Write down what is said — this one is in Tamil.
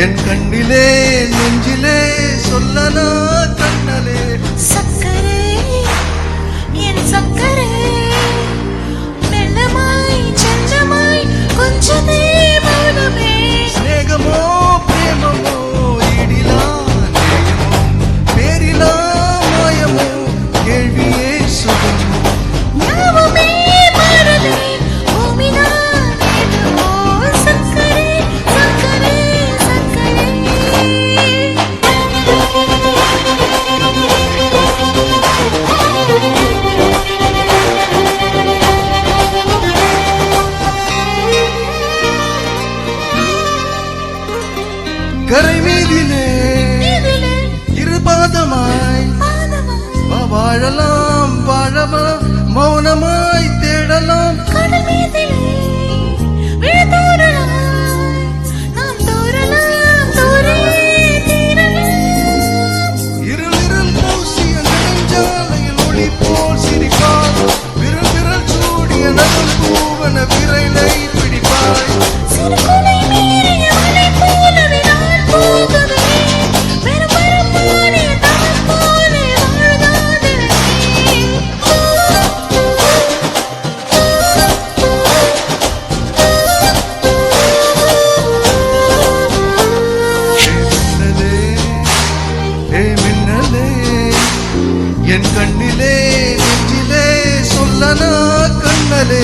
என் கண்ணிலே நெஞ்சிலே சொல்லனா கண்ணலே சக்கரே என் சக்கரே மெல்லமாய் செல்லமாய் கொஞ்சமே மௌனமே ஸ்நேகமோ பிரேமமோ ஈடிலா நேயமோ பேரிலா மாயமோ கேள்வியே சுகமோ நாமமே மாறலே பூமினா வேதமோ சக்கரே சக்கரே கரை மீதிலே இருபாதமாய் வாழலாம் வாழமா மௌனமாய் தேடலாம் கடல் மீதிலே விழுதூறலாம் நாம் தூறலாம் தூரே தீரலாம் இருளிருள் பூசிய நெடுஞ்சாலையில் ஒளி போல் சிரிப்பார் விரல் விரல் சூடிய நகல் பூவன விரைலை பிடிப்பாய் சிறுகுலை மீறிய மலை போலவே நான் போகவே வெறும் வரமானே தவம் போலே வாழ்காதே மின்னலே என் கண்ணிலே நெஞ்சிலே சொல்லனா கண்ணலே